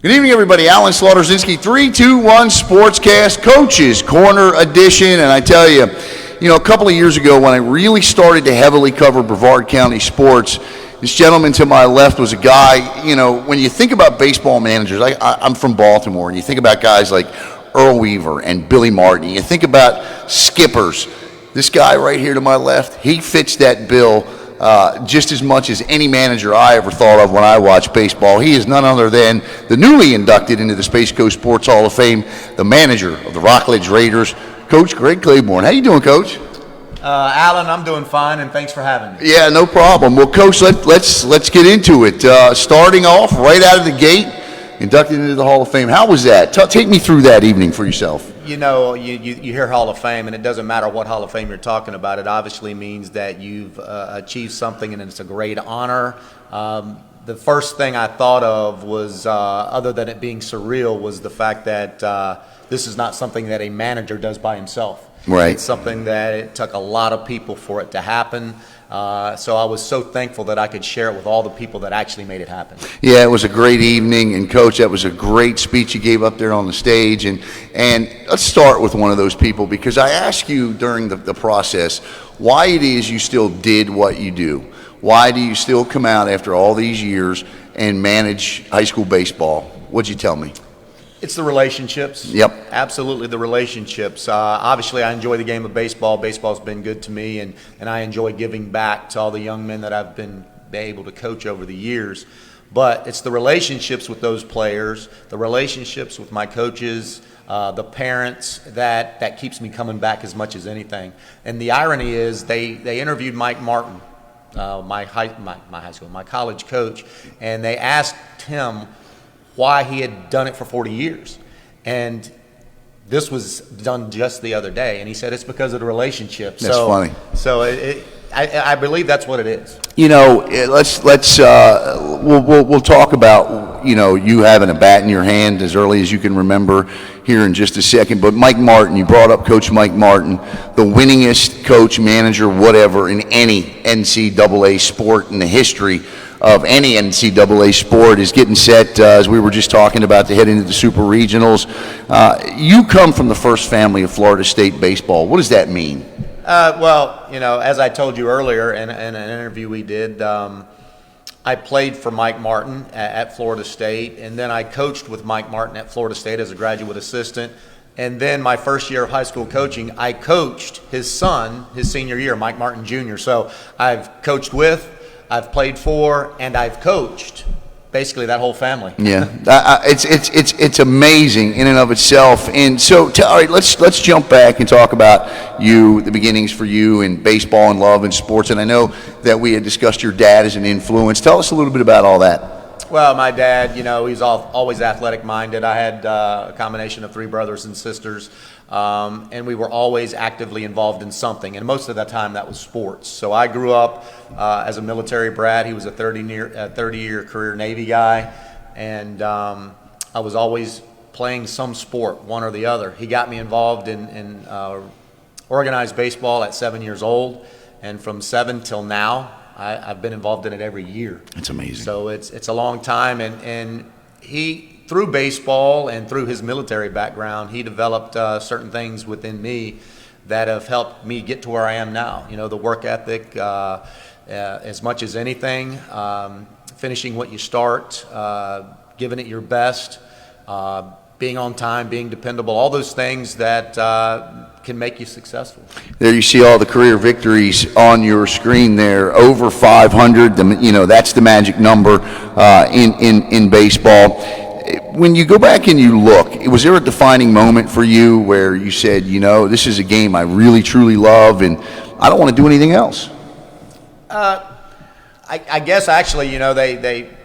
Good evening, everybody. Alan Slaughterzinski, 321 Sportscast, Coach's Corner edition. And I tell you, a couple of years ago when I really started to heavily cover Brevard County sports, this gentleman to my left was a guy, when you think about baseball managers, I'm from Baltimore, and you think about guys like Earl Weaver and Billy Martin. You think about skippers. This guy right here to my left, he fits that bill just as much as any manager I ever thought of when I watched baseball. He is none other than the newly inducted into the Space Coast Sports Hall of Fame, the manager of the Rockledge Raiders, Coach Greg Clayborne. How you doing, Coach? Alan, I'm doing fine, and thanks for having me. Yeah, no problem. Well, Coach, let's get into it. Starting off right out of the gate, inducted into the Hall of Fame. How was that? Take me through that evening for yourself. You hear Hall of Fame, and it doesn't matter what Hall of Fame you're talking about. It obviously means that you've achieved something, and it's a great honor. The first thing I thought of was, other than it being surreal, was the fact that this is not something that a manager does by himself. Right. It's something that it took a lot of people for it to happen. So I was so thankful that I could share it with all the people that actually made it happen. Yeah, it was a great evening, and Coach, that was a great speech you gave up there on the stage. And let's start with one of those people, because I asked you during the process why it is you still did what you do. Why do you still come out after all these years and manage high school baseball? What'd you tell me? It's the relationships. Yep. Absolutely the relationships. Obviously, I enjoy the game of baseball. Baseball's been good to me, and I enjoy giving back to all the young men that I've been able to coach over the years. But it's the relationships with those players, the relationships with my coaches, the parents, that keeps me coming back as much as anything. And the irony is they interviewed Mike Martin, my college coach, and they asked him why he had done it for 40 years. And this was done just the other day, and he said it's because of the relationship. That's funny. So I believe that's what it is. We'll talk about you having a bat in your hand as early as you can remember here in just a second. But Mike Martin, you brought up Coach Mike Martin, the winningest coach, manager, whatever in any NCAA sport in the history of any NCAA sport, is getting set, as we were just talking about, to head into the Super Regionals. You come from the first family of Florida State baseball. What does that mean? As I told you earlier in an interview we did, I played for Mike Martin at Florida State, and then I coached with Mike Martin at Florida State as a graduate assistant. And then my first year of high school coaching, I coached his son his senior year, Mike Martin Jr. So I've coached with, I've played for, and I've coached basically that whole family. Yeah, it's amazing in and of itself. And so, all right, let's jump back and talk about the beginnings for you in baseball and love and sports. And I know that we had discussed your dad as an influence. Tell us a little bit about all that. Well, my dad, he's always athletic minded. I had a combination of three brothers and sisters. And we were always actively involved in something, and most of the time that was sports. So I grew up as a military brat. He was a 30-year career Navy guy, and I was always playing some sport, one or the other. He got me involved in organized baseball at 7 years old, and from 7 till now, I've been involved in it every year. It's amazing. So it's a long time, and he, through baseball and through his military background, he developed certain things within me that have helped me get to where I am now. The work ethic, as much as anything, finishing what you start, giving it your best, being on time, being dependable, all those things that can make you successful. There you see all the career victories on your screen there, over 500. That's the magic number in baseball. When you go back and you look, was there a defining moment for you where you said, this is a game I really, truly love, and I don't want to do anything else? I guess actually,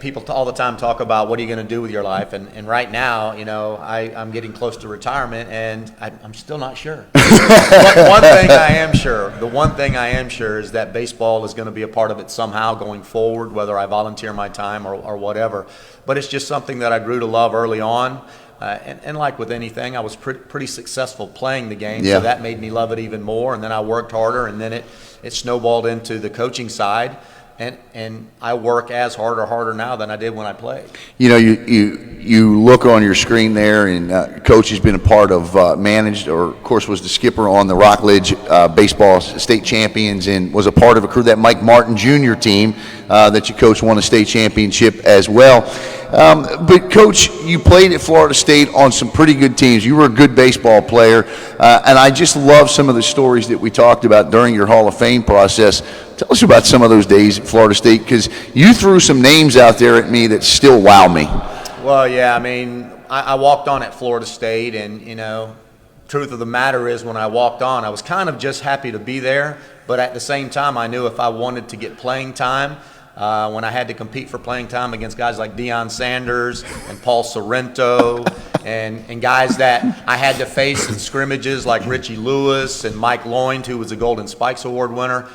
people all the time talk about what are you going to do with your life, and right now, I'm getting close to retirement, and I'm still not sure. The one thing I am sure is that baseball is going to be a part of it somehow going forward, whether I volunteer my time or whatever. But it's just something that I grew to love early on. And like with anything, I was pretty successful playing the game, yeah. So that made me love it even more. And then I worked harder, and then it snowballed into the coaching side. And I work as hard or harder now than I did when I played. You you look on your screen there, and Coach has been a part of managed, or of course was the skipper on the Rockledge baseball state champions, and was a part of a crew, that Mike Martin Jr. team that you coach, won a state championship as well. But Coach, you played at Florida State on some pretty good teams. You were a good baseball player, and I just love some of the stories that we talked about during your Hall of Fame process. Tell us about some of those days at Florida State, because you threw some names out there at me that still wow me. Well, yeah, I mean, I walked on at Florida State, and, you know, truth of the matter is, when I walked on, I was kind of just happy to be there, but at the same time, I knew if I wanted to get playing time, when I had to compete for playing time against guys like Deion Sanders and Paul Sorrento and guys that I had to face in scrimmages like Richie Lewis and Mike Lloyd, who was a Golden Spikes Award winner,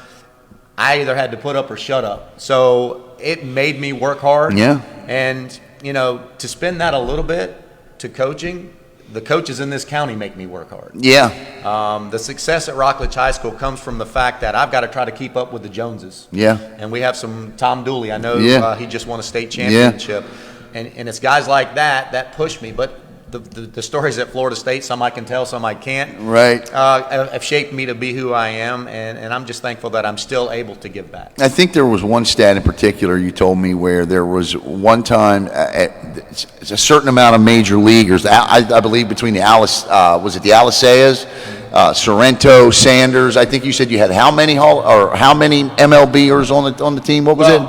I either had to put up or shut up. So it made me work hard. Yeah. And, you know, to spin that a little bit to coaching, the coaches in this county make me work hard. Yeah. The success at Rockledge High School comes from the fact that I've got to try to keep up with the Joneses. Yeah. And we have some Tom Dooley. I know he just won a state championship. Yeah. And it's guys like that push me. But the stories at Florida State, some I can tell, some I can't. Right. Have shaped me to be who I am, and I'm just thankful that I'm still able to give back. I think there was one stat in particular you told me where there was one time it's a certain amount of major leaguers. I believe between the was it the Aliceas, Sorrento, Sanders. I think you said you had how many MLBers on the team? What was it?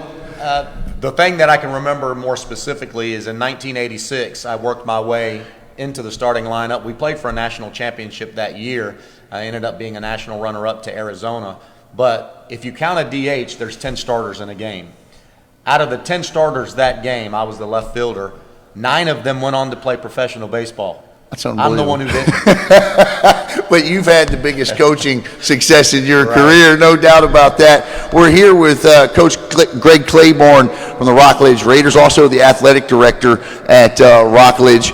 The thing that I can remember more specifically is in 1986, I worked my way into the starting lineup. We played for a national championship that year. I ended up being a national runner-up to Arizona. But if you count a DH, there's 10 starters in a game. Out of the 10 starters that game, I was the left fielder. 9 of them went on to play professional baseball. That's unbelievable. I'm the one who didn't. But you've had the biggest coaching success in your career, no doubt about that. We're here with Coach Greg Clayborne from the Rockledge Raiders, also the athletic director at Rockledge.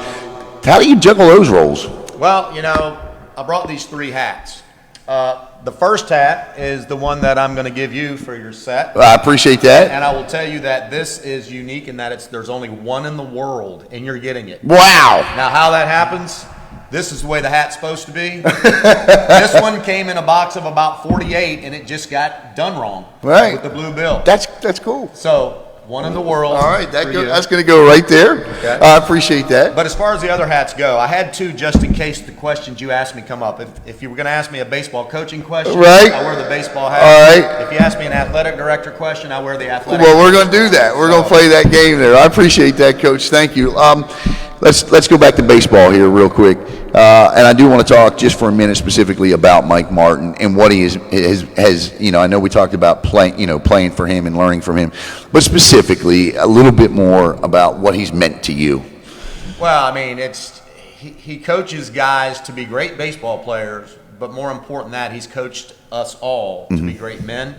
How do you juggle those roles? Well, you know, I brought these 3 hats. The first hat is the one that I'm going to give you for your set. I appreciate that. And I will tell you that this is unique in that there's only one in the world, and you're getting it. Wow. Now, how that happens, this is the way the hat's supposed to be. This one came in a box of about 48, and it just got done wrong. Right. With the blue bill. That's cool. So, one in the world. All right, that's going to go right there. Okay. I appreciate that. But as far as the other hats go, I had 2 just in case the questions you asked me come up. If you were going to ask me a baseball coaching question, right, I wear the baseball hat. All right. If you ask me an athletic director question, I wear the athletic. Well, we're going to do that. We're going to play that game there. I appreciate that, Coach. Thank you. Let's go back to baseball here real quick. And I do want to talk just for a minute specifically about Mike Martin and what he has, you know, I know we talked about playing for him and learning from him, but specifically a little bit more about what he's meant to you. Well, I mean, he coaches guys to be great baseball players, but more important than that, he's coached us all to be great men,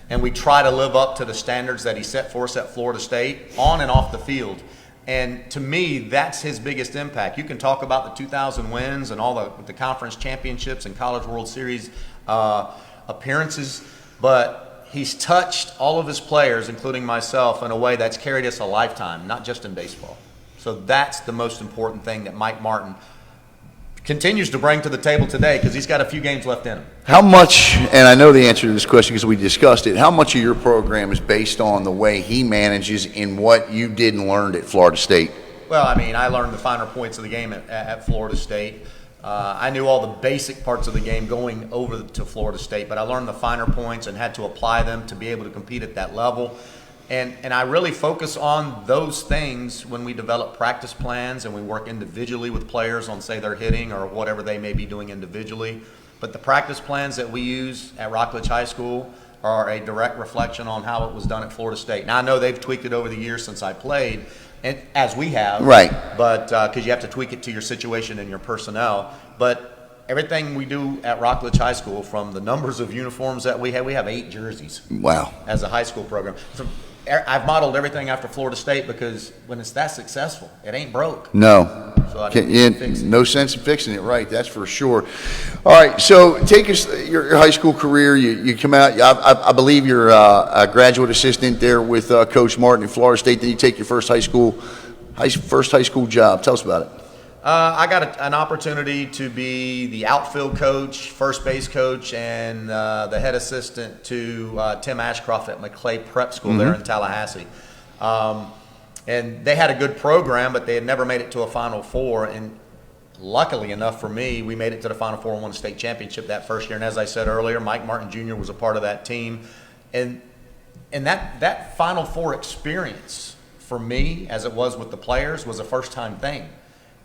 and we try to live up to the standards that he set for us at Florida State on and off the field. And to me, that's his biggest impact. You can talk about the 2,000 wins and all the conference championships and College World Series appearances, but he's touched all of his players, including myself, in a way that's carried us a lifetime, not just in baseball. So that's the most important thing that Mike Martin continues to bring to the table today, because he's got a few games left in him. How much, and I know the answer to this question because we discussed it, how much of your program is based on the way he manages in what you did and learned at Florida State? Well, I mean, I learned the finer points of the game at Florida State. I knew all the basic parts of the game going over to Florida State, but I learned the finer points and had to apply them to be able to compete at that level. And I really focus on those things when we develop practice plans and we work individually with players on, say, their hitting or whatever they may be doing individually. But the practice plans that we use at Rockledge High School are a direct reflection on how it was done at Florida State. Now, I know they've tweaked it over the years since I played, and as we have. Right. But because you have to tweak it to your situation and your personnel. But everything we do at Rockledge High School, from the numbers of uniforms that we have 8 jerseys. Wow. As a high school program. So, I've modeled everything after Florida State because when it's that successful, it ain't broke. No. So I no sense in fixing it, right? That's for sure. All right, so take us your high school career. You come out. I believe you're a graduate assistant there with Coach Martin at Florida State. Then you take your first high school first high school job. Tell us about it. I got an opportunity to be the outfield coach, first base coach, and the head assistant to Tim Ashcroft at McClay Prep School there in Tallahassee. And they had a good program, but they had never made it to a Final Four. And luckily enough for me, we made it to the Final Four and won a state championship that first year. And as I said earlier, Mike Martin Jr. was a part of that team. And that Final Four experience for me, as it was with the players, was a first-time thing.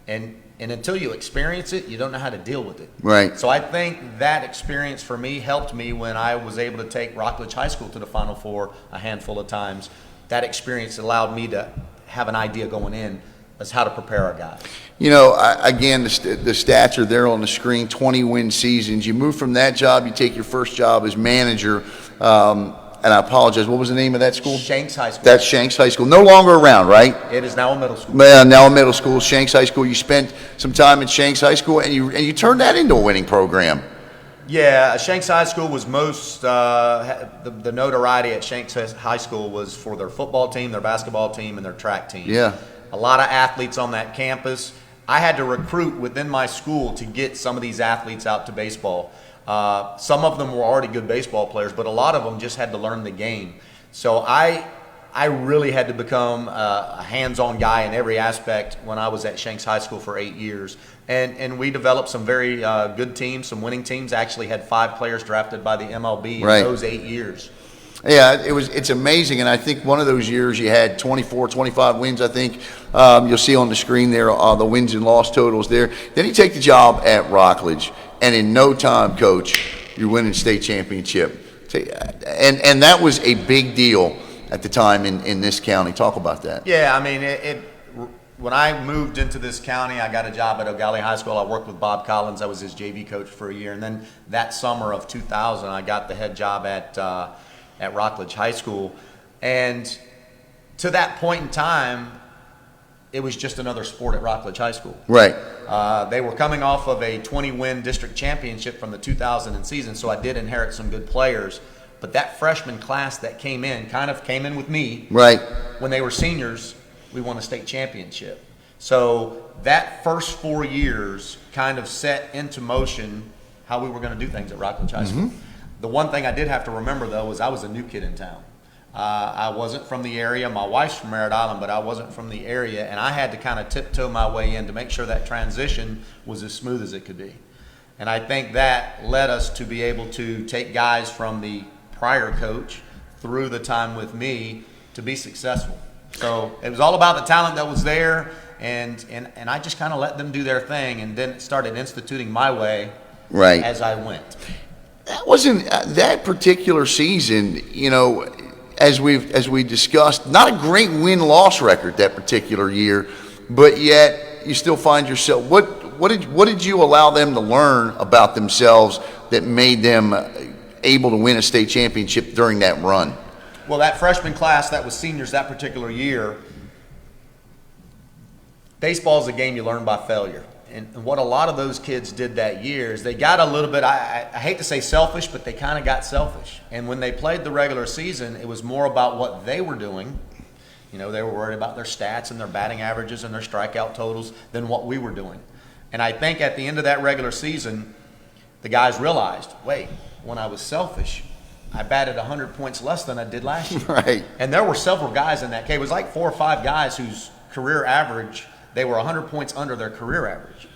And until you experience it, you don't know how to deal with it. Right. So I think that experience for me helped me when I was able to take Rockledge High School to the Final Four a handful of times. That experience allowed me to have an idea going in as how to prepare our guys. You know, again, the stats are there on the screen, 20-win seasons. You move from that job, you take your first job as manager. And I apologize, what was the name of that school? Shanks High School. That's Shanks High School. No longer around, right? It is now a middle school. Now a middle school, Shanks High School. You spent some time at Shanks High School, and you turned that into a winning program. Yeah, Shanks High School was most, the notoriety at Shanks High School was for their football team, their basketball team, and their track team. Yeah. A lot of athletes on that campus. I had to recruit within my school to get some of these athletes out to baseball. Some of them were already good baseball players, but a lot of them just had to learn the game. So I really had to become a hands-on guy in every aspect when I was at Shanks High School for 8 years. And we developed some very good teams, some winning teams. Actually had 5 players drafted by the MLB in those 8 years. Yeah, it's amazing, and I think one of those years you had 24, 25 wins, I think. You'll see on the screen there the wins and loss totals there. Then you take the job at Rockledge, and in no time, Coach, you're winning state championship. And that was a big deal at the time in this county. Talk about that. Yeah, I mean, when I moved into this county, I got a job at O'Galley High School. I worked with Bob Collins. I was his JV coach for a year. And then that summer of 2000, I got the head job at Rockledge High School. And to that point in time, it was just another sport at Rockledge High School. Right. They were coming off of a 20-win district championship from the 2000 season, so I did inherit some good players. But that freshman class that came in with me. Right. When they were seniors, we won a state championship. So that first 4 years kind of set into motion how we were going to do things at Rockledge High School. The one thing I did have to remember, though, was I was a new kid in town. I wasn't from the area. My wife's from Merritt Island, but I wasn't from the area, and I had to kind of tiptoe my way in to make sure that transition was as smooth as it could be. And I think that led us to be able to take guys from the prior coach through the time with me to be successful. So it was all about the talent that was there, and I just kind of let them do their thing, and then started instituting my way as I went. That wasn't that particular season, you know, as we discussed, not a great win-loss record that particular year, but yet you still find yourself. What did you allow them to learn about themselves that made them able to win a state championship during that run? Well, that freshman class that was seniors that particular year, baseball is a game you learn by failure. And what a lot of those kids did that year is they got a little bit, I hate to say selfish, but they kind of got selfish. And when they played the regular season, it was more about what they were doing. You know, they were worried about their stats and their batting averages and their strikeout totals than what we were doing. And I think at the end of that regular season, the guys realized, wait, when I was selfish, I batted 100 points less than I did last year. Right. And there were several guys in that case. It was like 4 or 5 guys whose career average, they were 100 points under their career average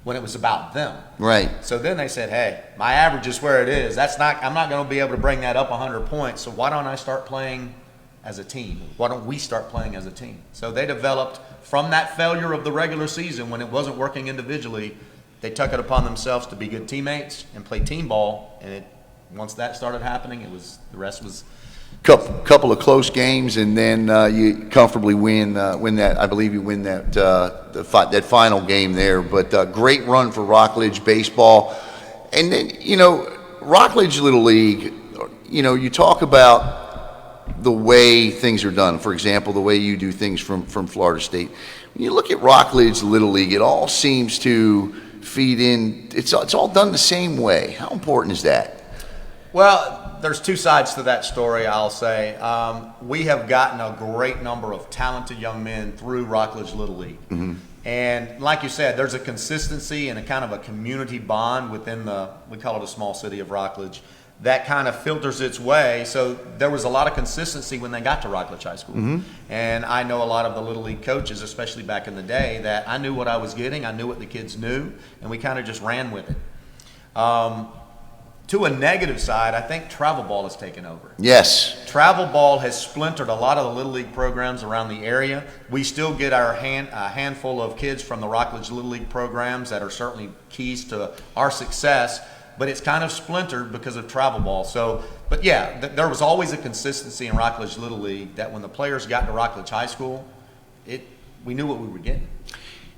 when it was about them. Right. So then they said, hey, my average is where it is. I'm not going to be able to bring that up 100 points, so why don't I start playing as a team? Why don't we start playing as a team? So they developed from that failure of the regular season when it wasn't working individually, they took it upon themselves to be good teammates and play team ball, and once that started happening, the rest was couple of close games, and then you comfortably win that. I believe you win that final game there. But great run for Rockledge baseball, and then Rockledge Little League. You talk about the way things are done. For example, the way you do things from Florida State. When you look at Rockledge Little League, it all seems to feed in. It's all done the same way. How important is that? Well, there's two sides to that story, I'll say. We have gotten a great number of talented young men through Rockledge Little League. And like you said, there's a consistency and a kind of a community bond within we call it a small city of Rockledge, that kind of filters its way. So there was a lot of consistency when they got to Rockledge High School. And I know a lot of the Little League coaches, especially back in the day, that I knew what I was getting, I knew what the kids knew, and we kind of just ran with it. To a negative side, I think travel ball has taken over. Yes. Travel ball has splintered a lot of the Little League programs around the area. We still get a handful of kids from the Rockledge Little League programs that are certainly keys to our success, but it's kind of splintered because of travel ball. So, but yeah, there was always a consistency in Rockledge Little League that when the players got to Rockledge High School, we knew what we were getting.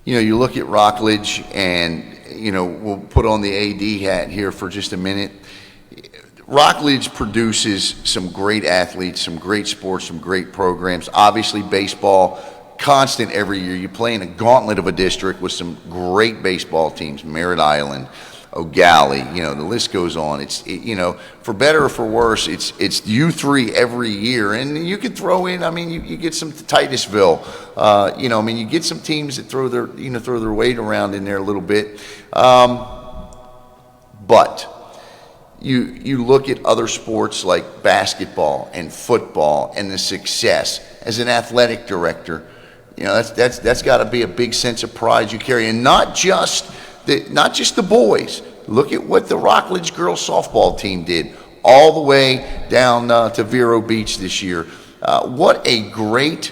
You look at Rockledge, and, we'll put on the AD hat here for just a minute. Rockledge produces some great athletes, some great sports, some great programs. Obviously, baseball, constant every year. You play in a gauntlet of a district with some great baseball teams, Merritt Island, O'Galley, the list goes on. It's for better or for worse, it's U3 every year, and you could throw in. You get some Titusville. You get some teams that throw their weight around in there a little bit. But you look at other sports like basketball and football and the success as an athletic director. That's got to be a big sense of pride you carry, and not just the boys. Look at what the Rockledge girls softball team did all the way down to Vero Beach this year. What a great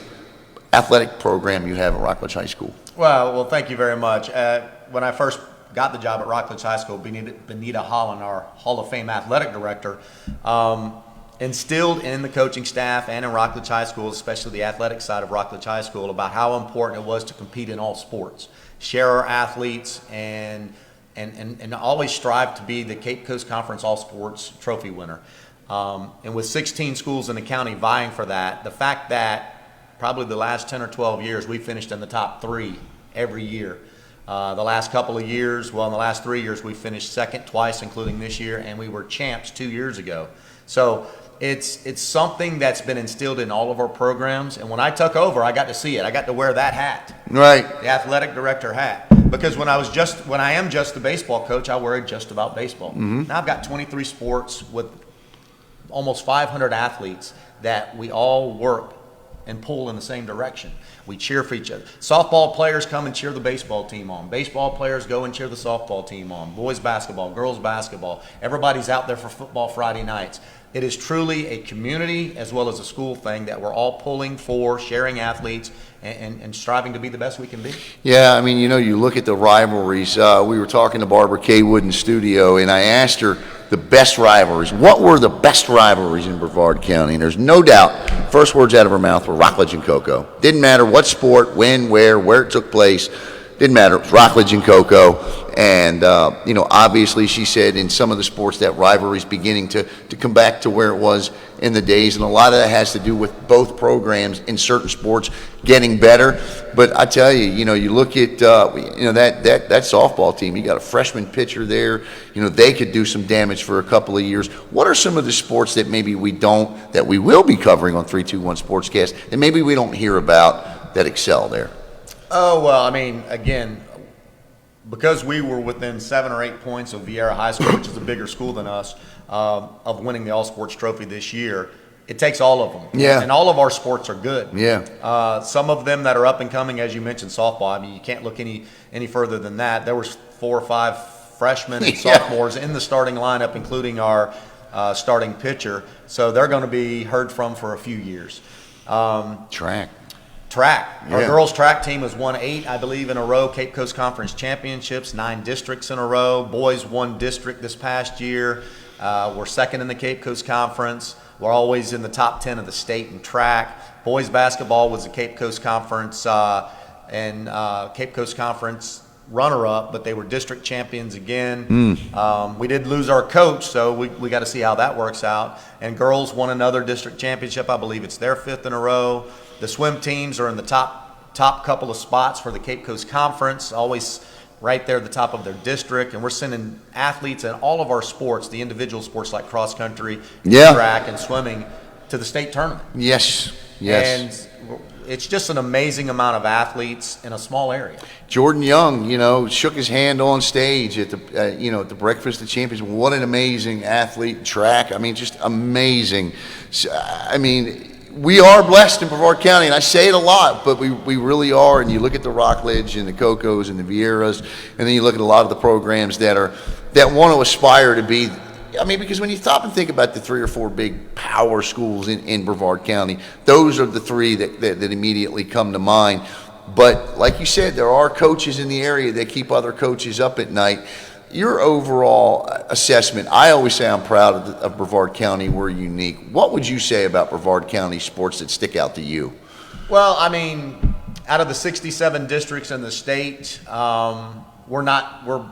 athletic program you have at Rockledge High School. Well, thank you very much. When I first got the job at Rockledge High School, Benita Holland, our Hall of Fame athletic director, instilled in the coaching staff and in Rockledge High School, especially the athletic side of Rockledge High School, about how important it was to compete in all sports, share our athletes, and always strive to be the Cape Coast Conference All Sports Trophy winner. And with 16 schools in the county vying for that, the fact that probably the last 10 or 12 years we finished in the top 3 every year. The last couple of years, in the last 3 years, we finished second twice, including this year, and we were champs 2 years ago. So it's something that's been instilled in all of our programs. And when I took over, I got to see it. I got to wear that hat, right? The athletic director hat. Because when I am just the baseball coach, I worry just about baseball. Now I've got 23 sports with almost 500 athletes that we all work and pull in the same direction. We cheer for each other. Softball players come and cheer the baseball team on. Baseball players go and cheer the softball team on. Boys basketball, girls basketball. Everybody's out there for football Friday nights. It is truly a community as well as a school thing that we're all pulling for, sharing athletes, and striving to be the best we can be. Yeah, you look at the rivalries. We were talking to Barbara Kaywood in studio, and I asked her the best rivalries. What were the best rivalries in Brevard County? And there's no doubt, first words out of her mouth were Rockledge and Cocoa. Didn't matter what sport, when, where it took place. Didn't matter. It was Rockledge and Cocoa. And, obviously she said in some of the sports that rivalry's beginning to come back to where it was in the days. And a lot of that has to do with both programs in certain sports getting better. But I tell you, you look at, that softball team, you got a freshman pitcher there. They could do some damage for a couple of years. What are some of the sports that maybe that we will be covering on 321 Sportscast that maybe we don't hear about that excel there? Oh, well, again, because we were within 7 or 8 points of Vieira High School, which is a bigger school than us, of winning the All-Sports Trophy this year, it takes all of them. Yeah. And all of our sports are good. Yeah. Some of them that are up and coming, as you mentioned, softball. You can't look any further than that. There was 4 or 5 freshmen and sophomores in the starting lineup, including our starting pitcher. So they're going to be heard from for a few years. Track. Our girls track team has won 8, I believe, in a row, Cape Coast Conference championships, 9 districts in a row. Boys won district this past year. We're second in the Cape Coast Conference. We're always in the top 10 of the state in track. Boys basketball was the Cape Coast Conference Cape Coast Conference runner-up, but they were district champions again. We did lose our coach, so we got to see how that works out. And girls won another district championship. I believe it's their 5th in a row. The swim teams are in the top couple of spots for the Cape Coast Conference. Always right there at the top of their district, and we're sending athletes in all of our sports, the individual sports like cross country, track, and swimming, to the state tournament. Yes. And it's just an amazing amount of athletes in a small area. Jordan Young, shook his hand on stage at the at the Breakfast of Champions. What an amazing athlete, track. I mean, just amazing. I mean, we are blessed in Brevard County, and I say it a lot, but we really are. And you look at the Rockledge and the Cocos and the Vieiras, and then you look at a lot of the programs that want to aspire to be. I mean, because when you stop and think about the 3 or 4 big power schools in Brevard County, those are the 3 that immediately come to mind. But like you said, there are coaches in the area that keep other coaches up at night. Your overall assessment, I always say I'm proud of Brevard County. We're unique. What would you say about Brevard County sports that stick out to you? Well, I mean, out of the 67 districts in the state, we're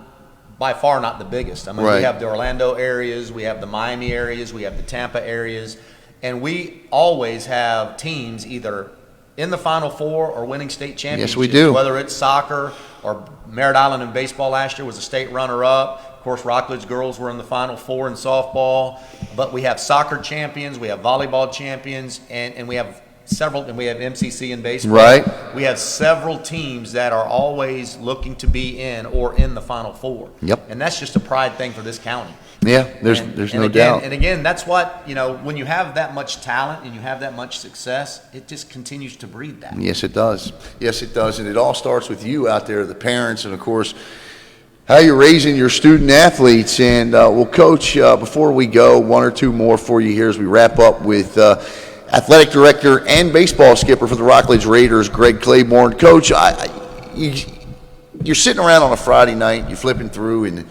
by far not the biggest. I mean, we have the Orlando areas, we have the Miami areas, we have the Tampa areas, and we always have teams either in the Final Four or winning state championships. Yes, we do. Whether it's soccer or Merritt Island in baseball last year was a state runner-up. Of course, Rockledge girls were in the Final Four in softball. But we have soccer champions, we have volleyball champions, and we have several, and we have MCC in baseball. Right. We have several teams that are always looking to be in or in the Final Four. Yep. And that's just a pride thing for this county. Yeah, there's no doubt. And again, that's what, when you have that much talent and you have that much success, it just continues to breed that. Yes, it does. Yes, it does. And it all starts with you out there, the parents, and of course, how you're raising your student athletes. And well, Coach, before we go, 1 or 2 more for you here as we wrap up with athletic director and baseball skipper for the Rockledge Raiders, Greg Clayborne. Coach, you're sitting around on a Friday night, you're flipping through, and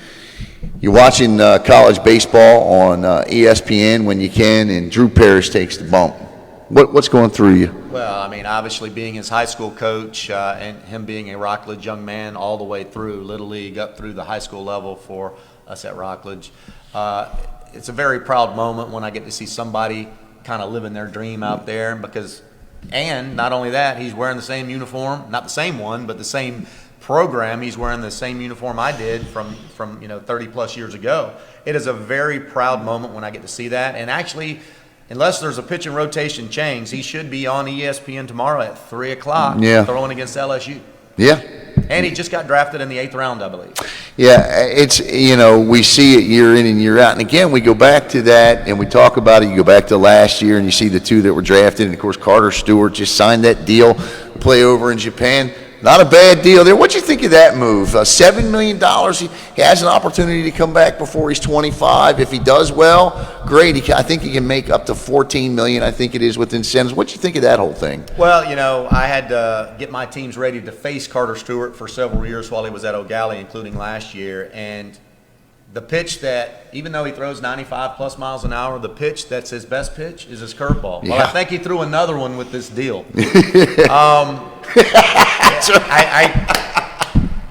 you're watching college baseball on ESPN when you can, and Drew Parrish takes the bump. What's going through you? Well, I mean, obviously being his high school coach and him being a Rockledge young man all the way through Little League up through the high school level for us at Rockledge, it's a very proud moment when I get to see somebody kind of living their dream out there. And not only that, he's wearing the same uniform, not the same one, but the same program. He's wearing the same uniform I did from 30 plus years ago. It is a very proud moment when I get to see that. And actually, unless there's a pitch and rotation change, he should be on ESPN tomorrow at 3 o'clock throwing against LSU. Yeah. And he just got drafted in the 8th round, I believe. Yeah, it's, we see it year in and year out. And again, we go back to that and we talk about it. You go back to last year and you see the 2 that were drafted. And of course, Carter Stewart just signed that deal, play over in Japan. Not a bad deal there. What'd you think of that move? $7 million. He has an opportunity to come back before he's 25. If he does well, great. I think he can make up to $14 million, I think it is, with incentives. What'd you think of that whole thing? Well, I had to get my teams ready to face Carter Stewart for several years while he was at O'Galley, including last year. And the pitch that, even though he throws 95 plus miles an hour, the pitch that's his best pitch is his curveball. Yeah. Well, I think he threw another one with this deal.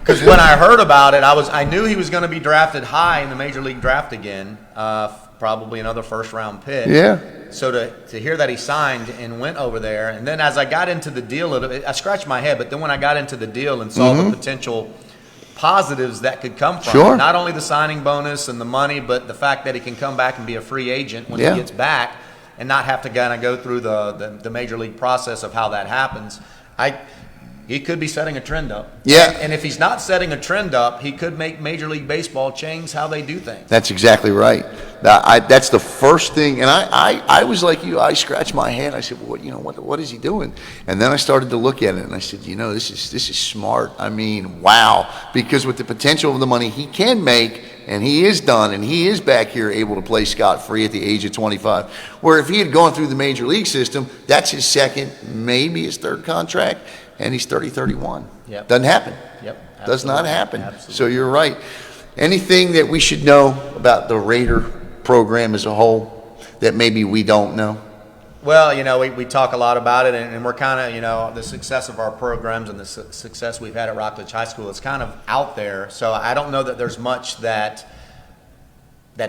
Because when I heard about it, I knew he was going to be drafted high in the Major League draft again, probably another first-round pick. Yeah. So to hear that he signed and went over there, and then as I got into the deal, I scratched my head, but then when I got into the deal and saw the potential positives that could come from it, not only the signing bonus and the money, but the fact that he can come back and be a free agent when he gets back and not have to kind of go through the Major League process of how that happens. He could be setting a trend up. Yeah. And if he's not setting a trend up, he could make Major League Baseball change how they do things. That's exactly right. That's the first thing. And I was like you. I scratched my head. I said, well, what is he doing? And then I started to look at it, and I said, this is smart. I mean, wow. Because with the potential of the money he can make, and he is done, and he is back here able to play scot-free at the age of 25. Where if he had gone through the Major League system, that's his second, maybe his third contract. And he's 30, 31. Yep. Doesn't happen. Yep. Does not happen. Absolutely. So you're right. Anything that we should know about the Raider program as a whole that maybe we don't know? Well, we talk a lot about it, and we're kind of, the success of our programs and the success we've had at Rockledge High School is kind of out there. So I don't know that there's much that's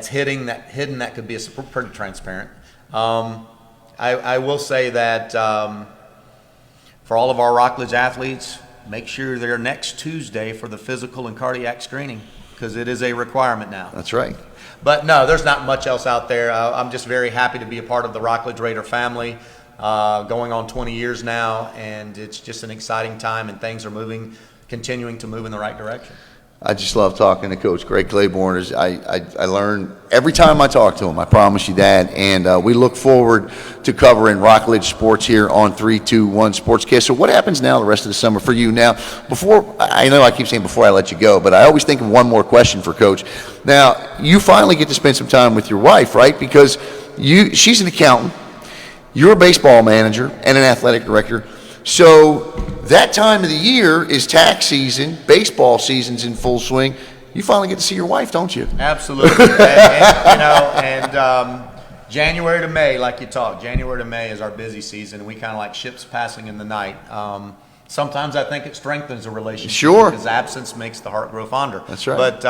hidden that could be pretty transparent. I will say that for all of our Rockledge athletes, make sure they're next Tuesday for the physical and cardiac screening, because it is a requirement now. That's right. But no, there's not much else out there. I'm just very happy to be a part of the Rockledge Raider family, going on 20 years now, and it's just an exciting time, and things are continuing to move in the right direction. I just love talking to Coach Greg Clayborne. I learn every time I talk to him, I promise you that. And we look forward to covering Rockledge sports here on 321 Sportscast. So what happens now the rest of the summer for you? Now, I know I keep saying before I let you go, but I always think of one more question for Coach. Now, you finally get to spend some time with your wife, right? Because she's an accountant, you're a baseball manager and an athletic director. So that time of the year is tax season, baseball season's in full swing. You finally get to see your wife, don't you? Absolutely. and January to May, like you talked, January to May is our busy season. We kind of like ships passing in the night. Sometimes I think it strengthens a relationship. Sure. Because absence makes the heart grow fonder. That's right. But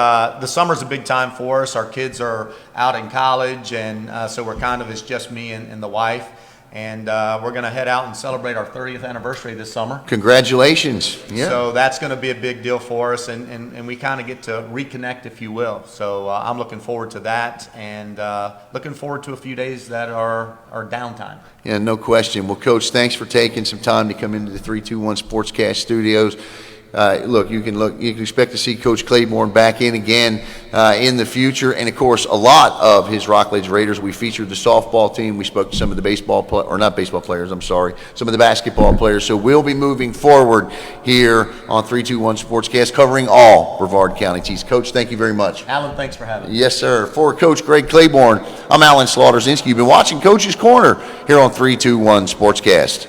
the summer's a big time for us. Our kids are out in college, and so it's just me and the wife. And we're going to head out and celebrate our 30th anniversary this summer. Congratulations. Yeah. So that's going to be a big deal for us, and we kind of get to reconnect, if you will. So I'm looking forward to that, and looking forward to a few days that are downtime. Yeah, no question. Well, Coach, thanks for taking some time to come into the 321 Sportscast studios. You can expect to see Coach Clayborne back in again in the future, and of course, a lot of his Rockledge Raiders. We featured the softball team. We spoke to some of the some of the basketball players. So we'll be moving forward here on 321 Sportscast, covering all Brevard County teams. Coach, thank you very much. Alan, thanks for having me. Yes, sir. For Coach Greg Clayborne, I'm Alan Slaughterzinski. You've been watching Coach's Corner here on 321 Sportscast.